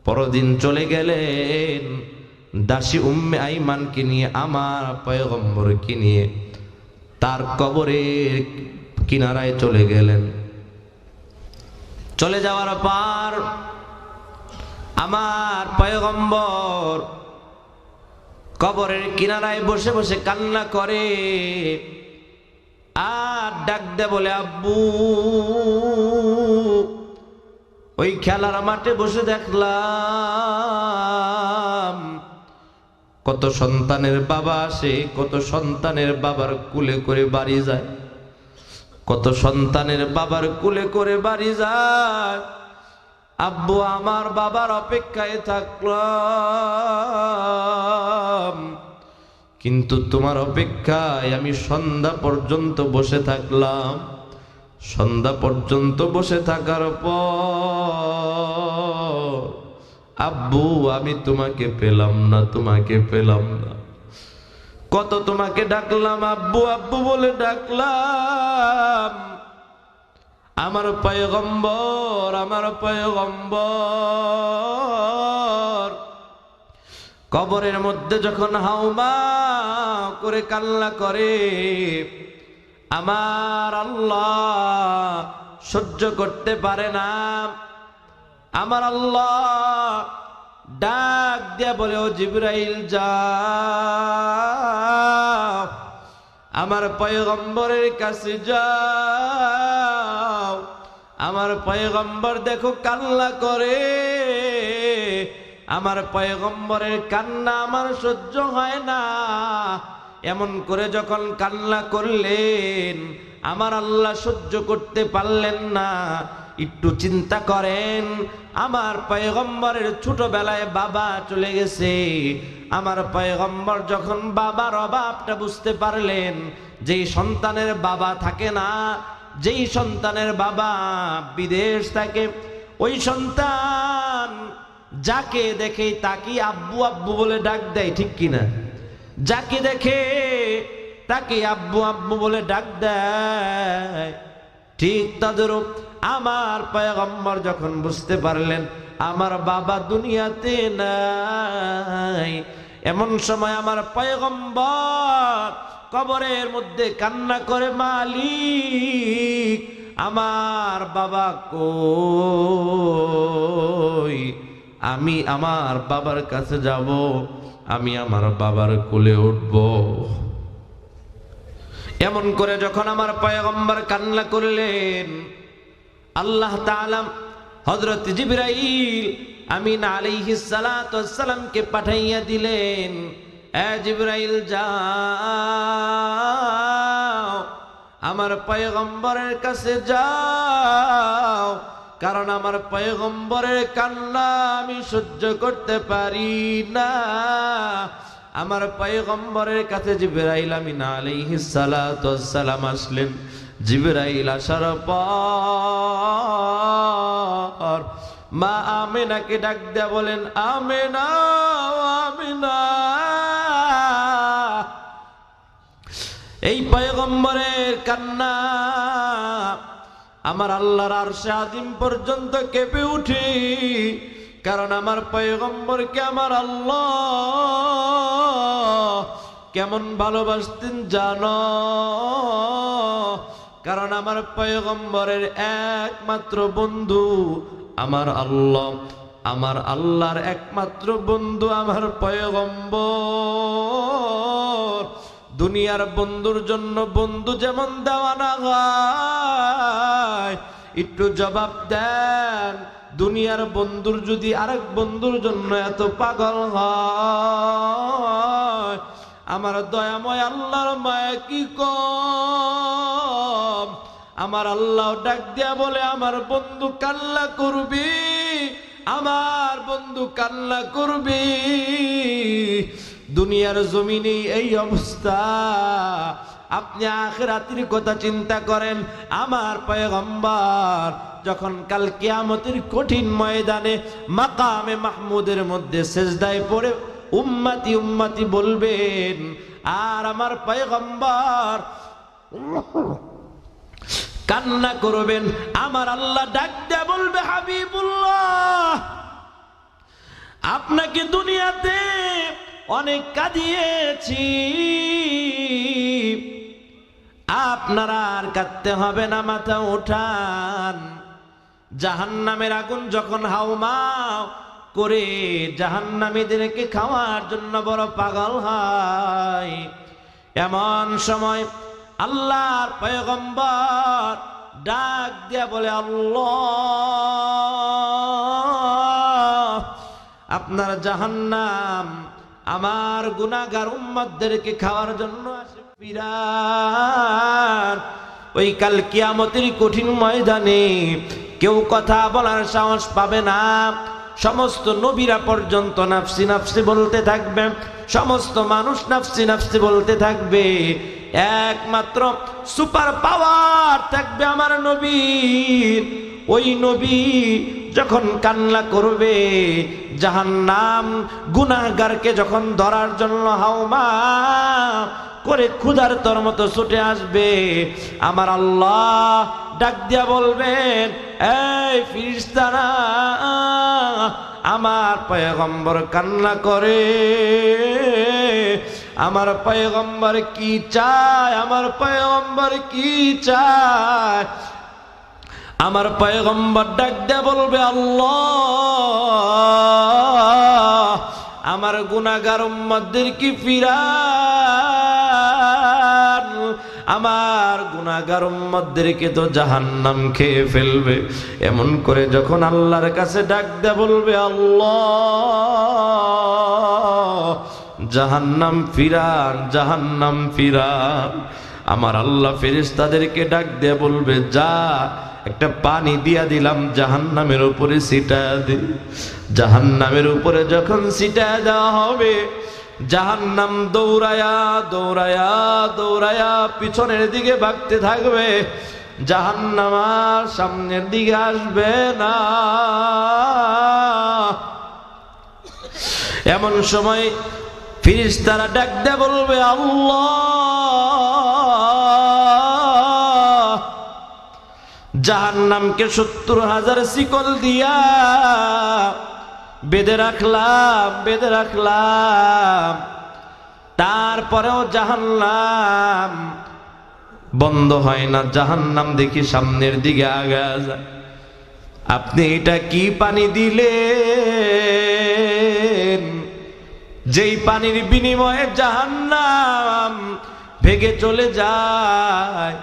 পরদিন চলে গেলেন, দাসী উম্মে আইমানকে নিয়ে আমার পয়গম্বরকে নিয়ে তার কবরের কিনারায় চলে গেলেন। চলে যাওয়ার পর আমার পয়গম্বর কবরের কিনারায় বসে বসে কান্না করে, আর ডাক দে বলে, আব্বু ওই খেলার মাঠে বসে দেখলাম কত সন্তানের বাবা আসে, কত সন্তানের বাবার কুলে করে বাড়ি যায়, কত সন্তানের বাবার কুলে করে বাড়ি যায়। আব্বু আমার বাবার অপেক্ষায় থাকলাম, কিন্তু তোমার অপেক্ষায় আমি সন্ধ্যা পর্যন্ত বসে থাকলাম। সন্ধ্যা পর্যন্ত বসে থাকার পর আব্বু আমি তোমাকে পেলাম না, তোমাকে পেলাম না। কত তোমাকে ডাকলাম, আব্বু আব্বু বলে ডাকলাম, আমার পয়গম্বর কবরের মধ্যে যখন হাউমা করে কান্না করে, আমার আল্লাহ সহ্য করতে পারে না। আমার আল্লাহ ডাক দিয়া বলে, ও জিবরাইল যাও, আমার পয়গম্বরের কাছে যাও। আমার পয়গম্বর দেখো কান্না করে, আমার পয়গম্বরের কান্না আমার সহ্য হয় না। এমন করে যখন কান্না করলেন, আমার আল্লাহ সহ্য করতে পারলেন না। একটু চিন্তা করেন, আমার পয়গম্বরের ছোটবেলায় বাবা চলে গেছে। আমার পয়গম্বর যখন বাবার অভাবটা বুঝতে পারলেন, যেই সন্তানের বাবা থাকে না, যেই সন্তানের বাবা বিদেশ থাকে, ওই সন্তান যাকে দেখে তাকে আব্বু আব্বু বলে ডাক দেয়, ঠিক কিনা? যাকে দেখে তাকে আব্বু আব্বু বলে ডাক দেয়। ঠিক তদ্রূপ আমার পয়গম্বর যখন বুঝতে পারলেন আমার বাবা দুনিয়াতে নাই, এমন সময় আমার পয়গম্বর কবরের মধ্যে কান্না করে, মালিক আমার বাবা কই? আমি আমার বাবার কাছে যাব, আমি আমার বাবার কোলে উঠব। এমন করে যখন আমার পয়গম্বর কান্না করলেন, আল্লাহ তাআলা হযরত জিবরাইল আমিন আলাইহিস সালাতু ওয়াস সালামকে পাঠাইয়া দিলেন, এ জিবরাইল যাও, আমার পয়গম্বরের কাছে যাও, কারণ আমার পয়গম্বরের কান্না আমি সহ্য করতে পারি না। আমার পয়গম্বরের কাছে জিবরাইল আমিন আলাইহিস সালাতু ওয়াস সালাম আসলেন। জিবরাইল আসার পর মা আমিনাকে ডাক দেয়া বলেন, আমিনা, আমিনা, এই পয়গম্বরের কান্না আমার আল্লাহর আরশে আজিম পর্যন্ত কেঁপে উঠে, কারণ আমার পয়গম্বরকে আমার আল্লাহ কেমন ভালোবাসতেন জানো? কারণ আমার পয়গম্বরের একমাত্র বন্ধু আমার আল্লাহ, আমার আল্লাহর একমাত্র বন্ধু আমার পয়গম্বর। দুনিয়ার বন্ধুর জন্য বন্ধু যেমন দেওয়ানা হয়, একটু জবাব দেন, দুনিয়ার বন্ধুর যদি আরেক বন্ধুর জন্য এত পাগল হয়, আমার দয়াময় আল্লাহর মায়া কি কম? আমার আল্লাহ ডাক দিয়া বলে, আমার বন্ধু কান্না করবি, আমার বন্ধু কান্না করবি। দুনিয়ার জমিনে এই অবস্থা, আপনি আখিরাতের কথা চিন্তা করেন। আমার পয়গম্বর যখন কাল কিয়ামতের কঠিন ময়দানে মাকামে মাহমুদের মধ্যে সেজদায় পড়ে উম্মতি উম্মতি বলবেন, আর আমার পয়গম্বর কান্না করবেন, আমার আল্লাহ ডাক দিয়ে বলবে, হাবিবুল্লাহ, আপনাকে দুনিয়াতে অনেক কাঁদিয়েছি, আপনারা আর কাঁদতে হবে না, মাথা উঠান। জাহান্নামের আগুন যখন হাউমাউ করে জাহান্নামীদেরকে খাওয়ার জন্য বড় পাগল হয়, এমন সময় আল্লাহর পয়গম্বর ডাক দিয়া বলে, আল্লাহ, আপনার জাহান্নাম আমার গুনাহগার উম্মতদেরকে খাওয়ার জন্য আসে। বিরাট ওই কাল কিয়ামতের কঠিন ময়দানে কেউ কথা বলার সাহস পাবে না। সমস্ত নবীরা পর্যন্ত নাফসি নাফসি বলতে থাকবে, সমস্ত মানুষ নাফসি নাফসি বলতে থাকবে। একমাত্র সুপার পাওয়ার থাকবে আমার নবীর। ওই নবী যখন কান্না করবে, জাহান্নাম গুনাহগারকে যখন ধরার জন্য হাওমা করে ক্ষুধার্তর মতো ছুটে আসবে, আমার আল্লাহ ডাক দিয়া বলবেন, এই ফেরেশতারা, আমার পয়গম্বর কান্না করে, আমার পয়গম্বর কি চায়, আমার পয়গম্বর কি চায়? আমার পয়গম্বর ডাক দিয়ে বলবে, আল্লাহ আমার গুনাহগার উম্মতদের কি ফিরান, আমার গুনাহগার উম্মতদেরকে তো জাহান্নাম খেয়ে ফেলবে। এমন করে যখন আল্লাহর কাছে ডাক দিয়ে বলবে, আল্লাহ জাহান্নাম ফিরান, জাহান্নাম ফিরান, আমার আল্লাহ ফেরেশতাদেরকে ডাক দিয়ে বলবে, যা একটা পানি দিয়া দিলাম জাহান্নামের উপরে ছিটা দে। জাহান্নামের উপরে যখন ছিটা দেওয়া হবে, জাহান্নাম দৌড়ায়া দৌড়ায়া দৌড়ায়া পিছনের দিকে ভাগতে থাকবে, জাহান্নাম আর সামনের দিকে আসবে না। এমন সময় ফেরেশতারা ডাক দিয়ে বলবে, আল্লাহ জাহান্নামকে 70,000 শিকল দিয়া বেঁধে রাখলাম, বেঁধে রাখলাম, তারপরেও জাহান্নাম বন্ধ হয় না, জাহান্নাম দেখি সামনের দিকে আগায় যায়। আপনি এটা কি পানি দিলেন, যেই পানির বিনিময়ে জাহান্নাম ভেগে চলে যায়?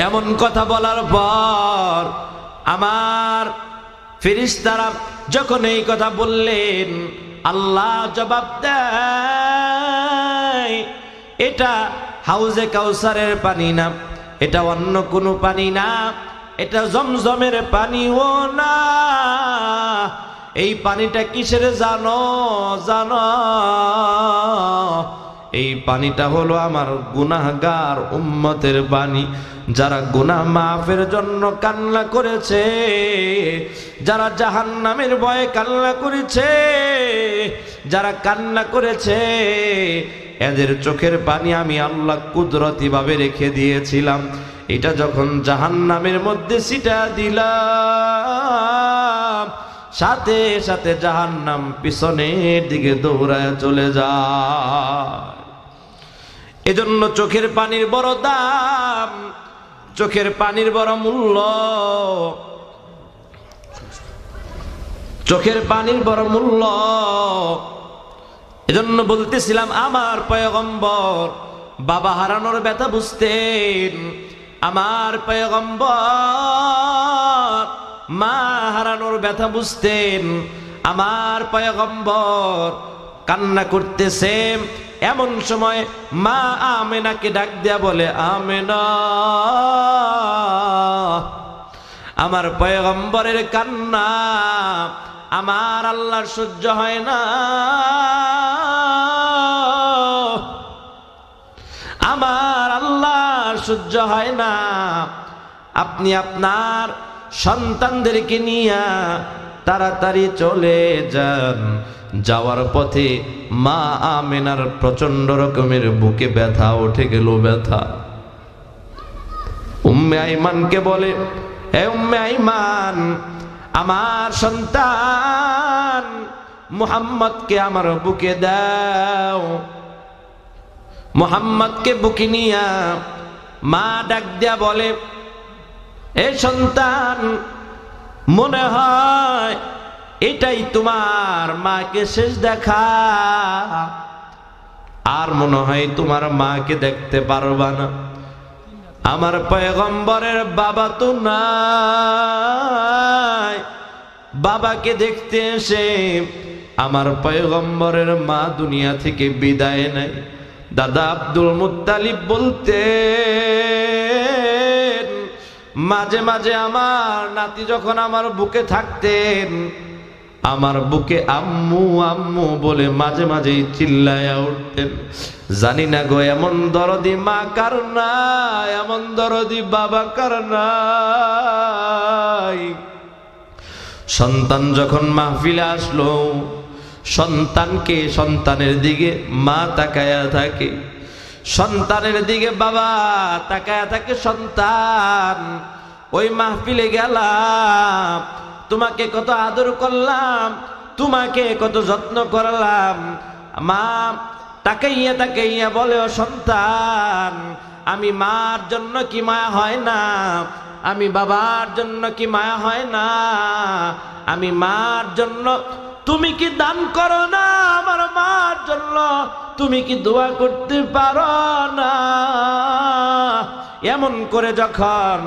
এমন কথা বলার পর আমার ফেরেশতারা যখন এই কথা বললেন, আল্লাহ জবাব দেয়, এটা হাউজে কাউসারের পানি না, এটা অন্য কোনো পানি না, এটা জমজমের পানিও না। এই পানিটা কিসের জানো? জানো, এই পানিটা হলো আমার গুনাহগার উম্মতের পানি, যারা গুনাহ মাফের জন্য কান্না করেছে, যারা জাহান্নামের ভয়ে কান্না করেছে, যারা কান্না করেছে, এদের চোখের পানি আমি আল্লাহ কুদরতি ভাবে রেখে দিয়েছিলাম। এটা যখন জাহান্নামের মধ্যে ছিটা দিলাম, সাথে সাথে জাহান্নাম পিছনের দিকে দৌড়ায় চলে যায়। এজন্য চোখের পানির বড় দাম, চোখের পানির বড় মূল্য, চোখের পানির বড় মূল্য। এজন্য বলতেছিলাম, আমার পয়গম্বর বাবা হারানোর ব্যথা বুঝতেন, আমার পয়গম্বর মা হারানোর ব্যথা বুঝতেন, আমার পয়গম্বর কান্না করতেছে। এমন সময় মা আমেনাকে ডাক দিয়া বলে, আমেনা, আমার পয়গম্বরের কান্না আমার আল্লাহর সহ্য হয় না, আমার আল্লাহর সহ্য হয় না, আপনি আপনার সন্তানদেরকে নিয়ে তাড়াতাড়ি চলে যান। যাওয়ার পথে মা আমেনার প্রচন্ড রকমের বুকে ব্যথা উঠে গেল, ব্যথা। উম্মে আইমানকে বলে, হে উম্মে আইমান, আমার সন্তান মুহাম্মদকে আমার বুকে দাও। মুহাম্মদকে বুকে নিয়া মা ডাক দিয়া বলে, এ সন্তান, মনে হয় এটাই তোমার মাকে শেষ দেখা, আর মনে হয় তোমার মাকে দেখতে পারবা না। আমার পয়গম্বরের বাবা তো নাই, বাবাকে দেখতে এসে আমার পয়গম্বরের মা দুনিয়া থেকে বিদায় নেয়। দাদা আব্দুল মুত্তালিব বলতেন, মাঝে মাঝে আমার নাতি যখন আমার বুকে থাকতেন, আমার বুকে আম্মু আম্মু বলে মাঝে মাঝেই চিল্লায়া উঠতেন। জানি না গো এমন দরদি মা কার নাই, এমন দরদি বাবা কার নাই। সন্তান যখন মাহফিলে আসলো, সন্তানকে সন্তানের দিকে মা তাকায়া থাকে, সন্তানের দিকে বাবা তাকায়া থাকে। সন্তান ওই মাহফিলে গেলাম, তোমাকে কত আদর করলাম, তোমাকে কত যত্ন করলাম। মা তাকাইয়া তাকাইয়া বলে, ও সন্তান, আমি মার জন্য কি মায়া হয় না? আমি বাবার জন্য কি মায়া হয় না? আমি মার জন্য তুমি কি দান করো না? আমার মার জন্য তুমি কি দোয়া করতে পারো না? এমন করে যখন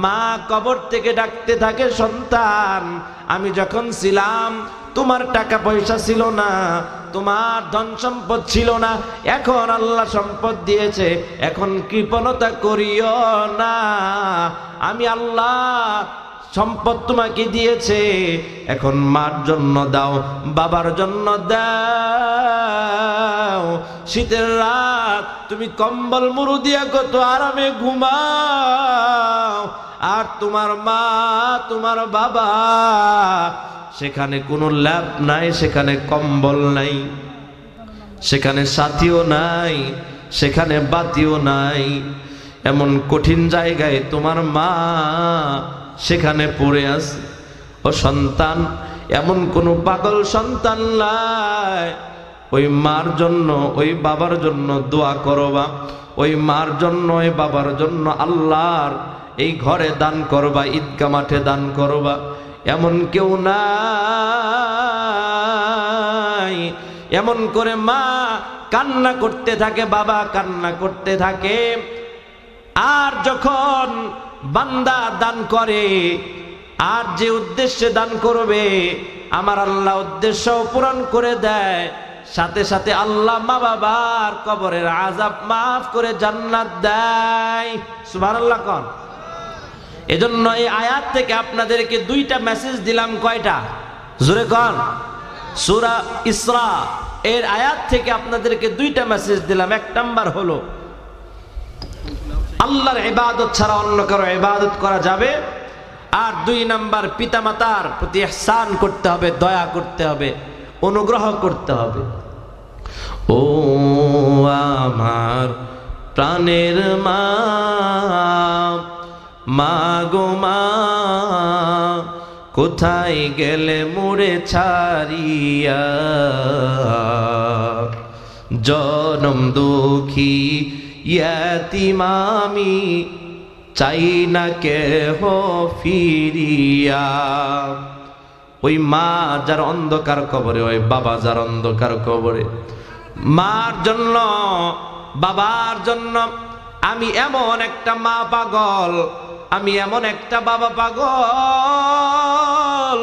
মা কবর থেকে ডাকতে থাকে, সন্তান আমি যখন ছিলাম তোমার টাকা পয়সা ছিল না, তোমার ধন সম্পদ ছিল না, এখন আল্লাহ সম্পদ দিয়েছে, এখন কৃপণতা করিও না। আমি আল্লাহ সম্পদ তোমাকে দিয়েছে, এখন মার জন্য দাও, বাবার জন্য দাও। শীতের রাত তুমি কম্বল মুড়ু দিয়া কত আরামে ঘুমাও, আর তোমার মা তোমার বাবা সেখানে কোনো ল্যাপ নাই, সেখানে কম্বল নাই, সেখানে সাথীও নাই, সেখানে বাতিও নাই। এমন কঠিন জায়গায় তোমার মা সেখানে পড়ে আছে। ও সন্তান, এমন কোন পাগল সন্তান নাই, ওই মার জন্য ওই বাবার জন্য দোয়া করবা, ওই মার জন্য ওই বাবার জন্য আল্লাহর এই ঘরে দান করবা, ঈদগাহ মাঠে দান করবা। এমন কেউ নাই। এমন করে মা কান্না করতে থাকে, বাবা কান্না করতে থাকে। আর যখন বান্দা দান করে, আর যে উদ্দেশ্যে দান করবে, আমার আল্লাহ উদ্দেশ্য পূরণ করে দেয়। সাথে সাথে আল্লাহ মা বাবার কবরের আযাব মাফ করে জান্নাত দেয়। সুবহানাল্লাহ কোন। এজন্য এই আয়াত থেকে আপনাদেরকে দুইটা মেসেজ দিলাম। কয়টা? জোরে কোন। সূরা ইসরা এর আয়াত থেকে আপনাদেরকে দুইটা মেসেজ দিলাম। এক নাম্বার হলো, আল্লাহর ইবাদত ছাড়া অন্য কারো ইবাদত করা যাবে। আর দুই নাম্বার, পিতামাতার প্রতি ইহসান করতে হবে, দয়া করতে হবে, অনুগ্রহ করতে হবে। ও আমার প্রাণের মা, মা গো মা, কোথায় গেলে মোরে ছাড়িয়া? জনম দুঃখী ইয়াতিম আমি, চাই না কেহ ফিরিয়া। ওই মা যার অন্ধকার কবরে, ওই বাবা যার অন্ধকার কবরে, মার জন্য বাবার জন্য আমি এমন একটা মা পাগল, আমি এমন একটা বাবা পাগল।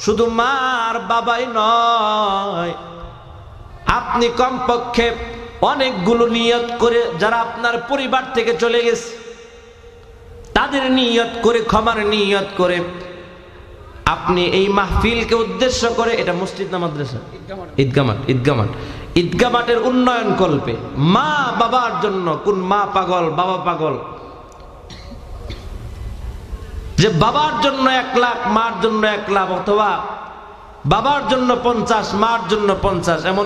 শুধু মার বাবাই নয়, আপনি কমপক্ষে অনেকগুলো নিয়ত করে, যারা আপনার পরিবার থেকে চলে গেছে তাদের নিয়ত করে, ক্ষমার নিয়ত করে, আপনি এই মাহফিলকে উদ্দেশ্য করে, এটা মসজিদ না মাদ্রাসা? ঈদগাহ মাঠ। ঈদগাহ মাঠ। ঈদগাহ মাঠের উন্নয়ন কল্পে মা বাবার জন্য, কোন মা পাগল বাবা পাগল যে বাবার জন্য 1 লাখ, মার জন্য 1 লাখ, অথবা বাবার জন্য 50, মার জন্য 50, এমন